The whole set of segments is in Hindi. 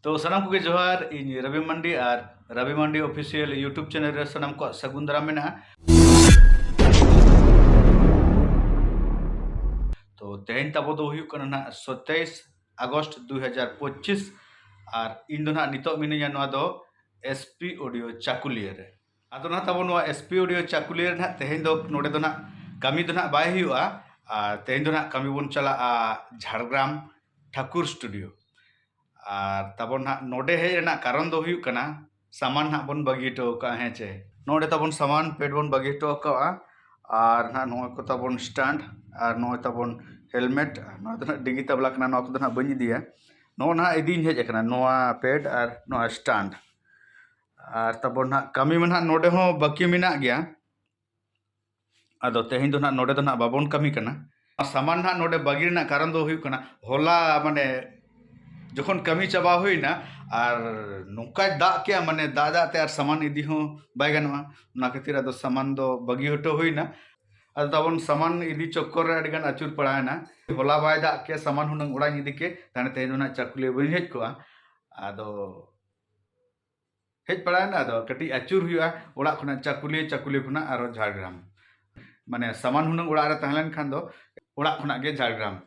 तो सानाम को जोहार इन रवि मंडी और रवि मंडी ऑफिशियल यूट्यूब चैनल रे सानाम को सगुन दाराम मेना। तो तेहन ताबो दो हुयुक कना ना 27 अगस्त 2025 और इन दो ना नितो मिनिया नोआ दो एसपी ऑडियो चाकुलिया रे आदो ना ताबो नोआ एसपी ऑडियो चाकुलिया ना तेहन दो नोडे दो ना कमी दो ना बाय हुयुआ और तेहन दो ना कमी बोन चला झारग्राम ठाकुर स्टूडियो और तबन ना नोडे हेना कारण दो हुयुक कना सामान ना बन बगी टो का है चे नोडे तबन सामान पेट बन बगी टो का और ना नो को तबन स्टैंड और नो तबन हेलमेट नो तो डिगी तबला कना नो को ना बनी दिया नो ना इदिन हेज कना नो पेड और नो स्टैंड और तबन ना कमी में ना नोडे हो बाकी मिना गया आदो तेहिन दो ना नोडे दो ना बाबन कमी कना सामान ना नोडे बगी ना कारण दो हुयुक कना होला माने जखन कमी चाबा हुईना और नौका दाग के माने दादाते और सामान इदी हो बाय गनवा ना खातिर अदो सामान दो बगी हटो हुईना अदो तबन सामान इदी चक्कर रे अडिगान अचुर पड़ायना होला बाय दाग के सामान हुनंग उड़ाई इदी के ताने तेना चाकुले बनी हेज को आदो हेज पड़ायना अदो कटी अचुर हुआ उड़ा खुना चाकुले खुना आरो झारग्राम माने सामान हुनंग उड़ा रे तहलन खान दो उड़ा खुना गे झारग्राम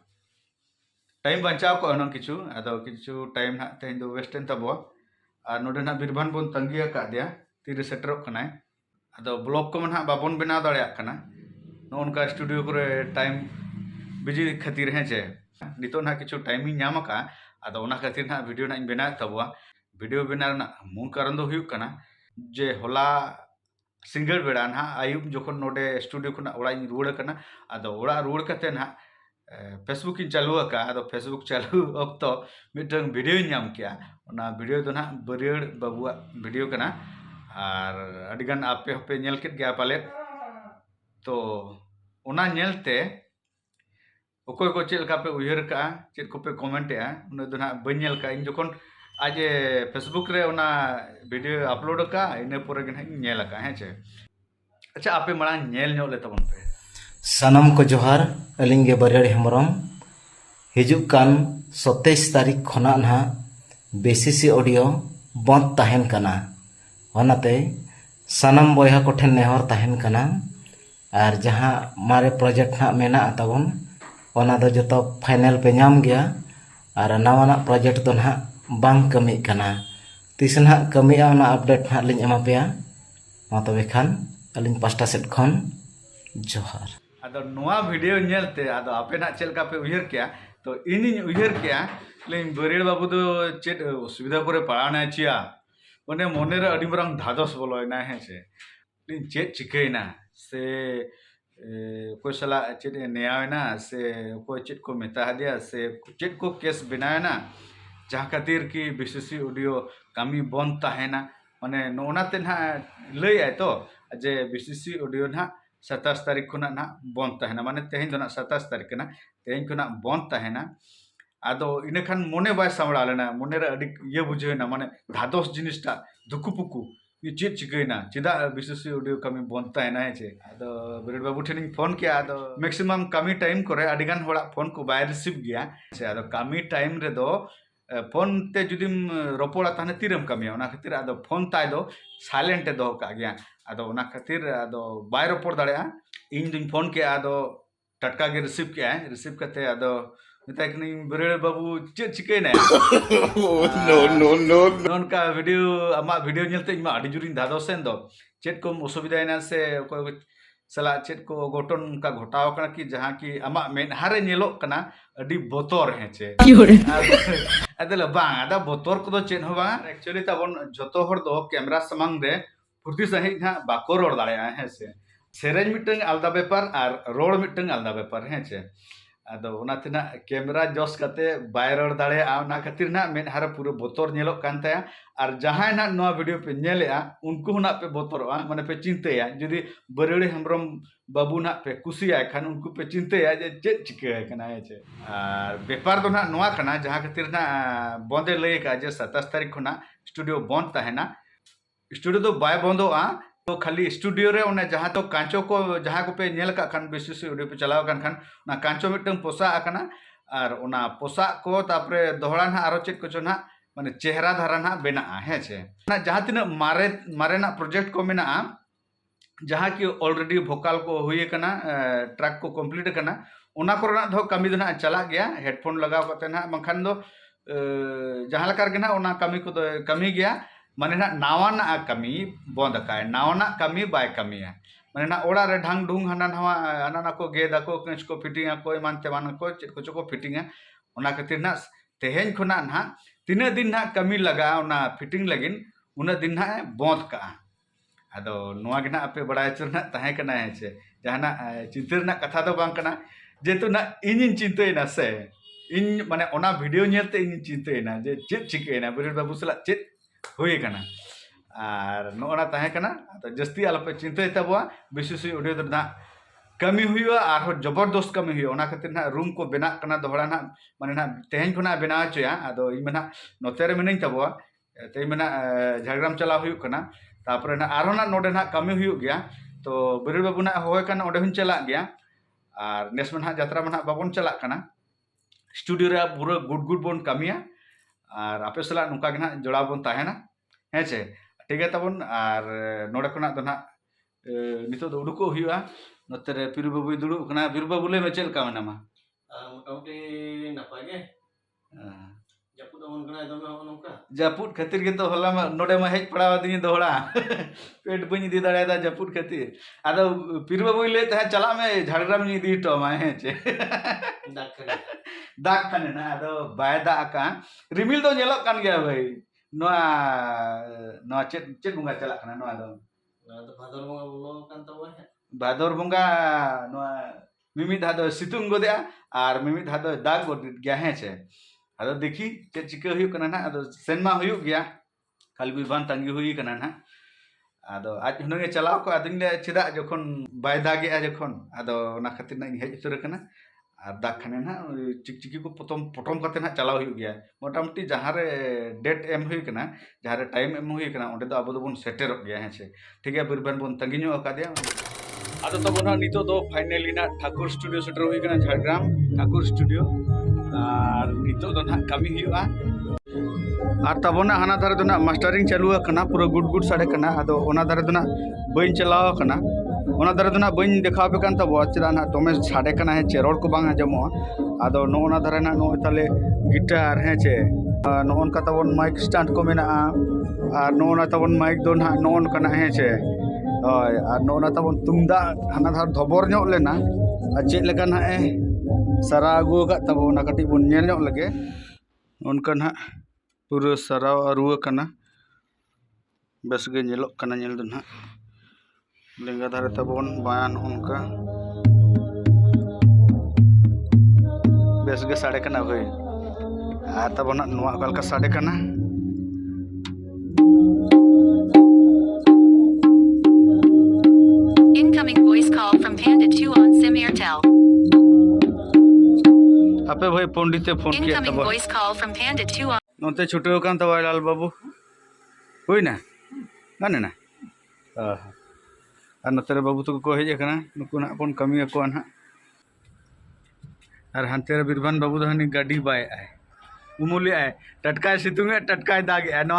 टाइम बचाव को हनंग किछु टाइम ना तेहन दो वेस्टन तबो और नोडे ना बिरभान बोन तंगिया का दिया तीरे सेटरोक कनाय अदो ब्लॉग को ना बाबन बनाव दाड़िया कना नोनका स्टूडियो करे टाइम बिजी खातिर है जे नितो ना किछु टाइमिंग नाम का अदो ओना खातिर ना वीडियो ना बना तबवा वीडियो बना ना मूल कारण दो हुयुक कना जे होला सिंगल बेड़ा ना आयुब जखन नोडे स्टूडियो खुना ओड़ा रुवाड़ कना अदो ओड़ा रुवाड़ कते ना फेसबुक इन चालू का अदो फेसबुक चालू अक्तो मिटन वीडियो नाम किया ओना वीडियो दो ना बरियड़ बाबुआ वीडियो कना और अडिगान आपे होपे नेल केट गया पाले तो ओना नेलते ओकोय को चेल का पे उयहर का चेल को पे कमेंट या उन दो ना बन नेल का इन जखन आज फेसबुक रे ओना वीडियो अपलोड का इने पोरे गन नेल का है चे अच्छा आपे मड़ा नेल नो ले तबन पे सानाम को जोहार अलिंगे बरियाड़ी हेमरम हिजुक कान 27 तारीख खना ना बेसीसी ऑडियो बंद तहन कना होनाते सानाम बयहा को ठेन नेहर तहन कना और जहां मारे प्रोजेक्ट ना मेना तबन ओना दो जतो फाइनल पे नाम गया और नवाना प्रोजेक्ट दो ना बांग कमी कना तिस ना कमी ओना अपडेट ना लिंग एमा पेया मा तबे खान अलिंग पास्टा सेट खन जोहार आदो नोआ वीडियो नेलते आदो आपे ना चेल का पे उयहर किया तो इनी उयहर किया लेकिन बरियड़ बाबू दो चेट असुविधा करे पड़ाना चिया माने मने रे अडी मरंग धादस बोलयना है से लेकिन चेट चिकैना से कोई सला चेट नेयावना से कोई चेट को मेता दिया से चेट को केस बनायना जहाँ खातिर की बीसीसी ऑडियो कमी बंद ताहेना माने नोनाते ना लई आय तो जे बीसीसी ऑडियो ना 27 तारीख खुना ना बंद तहना माने तेहन दो ना 27 तारीख ना तेहन खुना बंद तहना आदो इने खान मोने बाय सामड़ा लेना मोने रे अडी ये बुझेना माने धादोस जिनिसटा दुकुपुकु ये चेत चिकैना चिदा बीसीसी ऑडियो कमी बंद तहना है छे आदो बरिड बाबू ठेनिंग फोन किया आदो मैक्सिमम कमी टाइम करे अडिगान होड़ा फोन को बाय रिसीव गया से आदो कमी टाइम रे दो फोन ते जुदिम रोपोड़ा ताने तीरम कमिया ओना खातिर आदो फोन ताय दो साइलेंट दो का गया आदो ओना खातिर आदो बाय रोपोड़ दाड़या इन दिन फोन के आदो टटका के रिसीव करते आदो मिताय कनी बरेड़ बाबू चे चिकैना नो नोनका वीडियो अमा वीडियो नेलते इमा अडी जुरिन दादो सेन दो चेट को असुविधायना से कोई सला चेट को घटन का घटाव कना कि जहां की अमा मेनहारे नेलो कना अडी बोतर है चे अदल बांग आदा बोतर को चेन हो बांग एक्चुअली तबन जतो हर दो कैमरा समंग रे फुर्ती सही ना बाको रोड दाड़े है से सेरेज मिटंग आलदा बेपार और रोड मिटंग आलदा बेपार है चे आदो ओनाते ना कैमरा जस कते बाय रोड दाड़े आना खातिर ना मेनहारे पूरा बोतर नेलो कानते और जहां ना नो वीडियो पे नेलेआ उनको ना पे बोतरवा माने पे चिंतेया जदी बरेड़ी हमरम बाबू ना पे कुसिया खान उनको पे चिंतेया जे चेत चिके कना है छे और बेपार दो ना नोआ कना जहां खातिर ना बंदे लय का जे 27 तारीख खुना स्टूडियो बंद तहना स्टूडियो तो बाय बंदोआ तो खाली स्टूडियो रे ओने जहां तो कांचो को जहां को पे नेल का खान बीसीसी ऑडियो पे चलाव कान खान ना कांचो मिटंग पोसा आकना और ओना पोसा को तापरे दोहड़ा ना आरो चेक को ना माने चेहरा धारा ना बेना है छे ना जहाँ तीना मारे ना प्रोजेक्ट को मेना जहाँ कि ऑलरेडी भोकाल को हुई कना ट्रैक को कंप्लीट कना ओना कोरना दो कमी दो ना चला गया हेडफोन लगाव कते ना बंखान दो जहाँ लकार के ना ओना कमी को कमी गया माने ना नावाना कमी बंद का नावाना कमी बाय कमी है माने ना ओड़ा रे ढंग ढुंग हना नवा हना को गेदा को कंच को फिटिंग को मान तेमान को चेक को फिटिंग ओना खातिर ना तेहेन खुना ना तीना दिन ना कमी लगा ओना फिटिंग लगिन उना दिन ना बंद का अदो नोआ के ना आपे बड़ा चरना तहे कना है छे जहाना चिंता रना कथा दो बांग कना जेतु ना इन चिंतायना से इन माने ओना वीडियो नेलते इन चिंतायना जे चेत चिकेना बरेड बाबू सला चेत हुई कना और नोना तहे कना तो जस्ती आलपे चिंताय तबवा विशेष ऑडियो दो ना कमी हुआ और जबरदस्त कमी हुआ ओना खातिर ना रूम को बेना कना दोहरा ना माने ना तेहेन खुना बेना चया अदो इन मना नोते रे मिनिन तबवा ते मना झारग्राम चला हुई कना तापर ना आरो ना नोडे ना कमी हुई गया तो बरेड बाबू ना होय कना ओडे हुन चला गया और नेस में जात्रा में बाबन चला कना स्टूडियो रे पूरा गुड गुड बोन कमिया और आपे सला नुका के ना जोड़ा बोन ताहेना है छे ठीक है तबन और नोडे खुना दो ना नितो दो उडुको हुआ नोते रे पिरु बाबू दुडु कना पिरु बाबू ले में चेल का मेनामा मोटामुटी नपाय गे जापुद अमन कना दमे नोका जापुद खातिर के तो होला नोडे में हेज पड़ा दिनी दोहड़ा पेट बनी दी दाड़ा दा जापुद खातिर आदो पिरु बाबू ले त चला में झाड़ग्राम नी दी तो मा हे चे दाग खाने ना आदो बाय दा का रिमिल दो नेलो कान गया भाई नोआ नोआ चेत बुंगा चला कना नोआ दो भादर बंगा बोलो कान तबो है भादर बुंगा नोआ मिमी धा दो सितुंग गोदया और मिमी धा दो दाग गोद गया है छे अदो देखी चेत चिका हुई कना ना अदो सेनमा हुई गया खाली बिरबान तंगी हुई कना ना अदो आज हुनगे चलाव को आदिन ले चिदा जखन बाय दागे जखन अदो ना खातिर ना हेज उतर कना और दाग खाने ना चिकचिकी को पटम करते ना चलाव हुई गया मोटामुटी जहाँ रे डेट एम हुई कना जहाँ रे टाइम एम हुई कना ओंडे दो अब दो बन सेटर गया है छे ठीक है बिरबान बन तंगी नो का दिया आदो तब ना नितो दो फाइनली ना ठाकुर स्टूडियो सेटर हुई कना झारग्राम ठाकुर स्टूडियो और नितो दो ना कमी हुआ और तब ना हाना धारे दो ना मास्टरिंग चालू कना पूरा गुड गुड साड़े कना आदो ओना धारे दो ना बइन चलाव कना ओना धारे दो ना बइन देखाव पे कान तब चेदा ना तोमे साड़े कना है चे रोड को बांग आजमो आदो नो ओना धारे ना नो ताले गिटार है चे नो ओन का तबन माइक स्टैंड को मेना और नो ओना तबन माइक दो ना नो ओन कना है चे और नो ओना तबन तुमदा हाना धार धबोर ᱧᱚᱜ लेना चेद लेका ना सारा आगू का तब ओना कटी बन नेल ᱧᱚᱜ लगे उनका ना पूरा सराव अरुआ कना बस गे नेलो कना नेल दो ना लेंगा धारे तबन बयान उनका बस गे साड़े कना भाई आ तब ना नुआ कल का साड़े कना Incoming voice call from Panda 2 on SIM Airtel. आपे भाई पंडित फोन किया Incoming तब voice call from Panda 2 on. नोते छुट्टी कान तब लाल बाबू हुई ना गाने ना और नोते बाबू तो को हेज कना नुकु ना अपन कमी को ना और हानते बिरबान बाबू दो हनी गाड़ी बाय आए उमुली आए टटकाय सितुंगे टटकाय दाग आए नो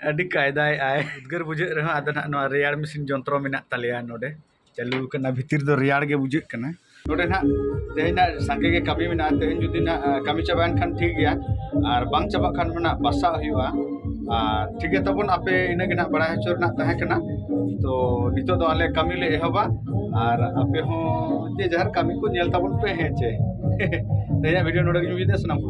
अड़ी कायदाय आए उद्गर बुझे रहा आदो ना नो रेयार मशीन जंत्रो मेना तलिया नोडे चालू कना भितिर दो रेयार गे बुझे कना नोडे ना तेना संगे के कमी मेना तेन जुदी ना कमी चाबान खान ठीक गया और बांग चाबा खान मेना बसा हुआ ठीक है तबन आपे इना गेना बड़ा हचोर ना तहे कना तो नितो दो आले कमी ले एहबा और आपे हो जे जहर कमी को नेल तबन पे हे चे तेना वीडियो नोडे के जुदी सनाम को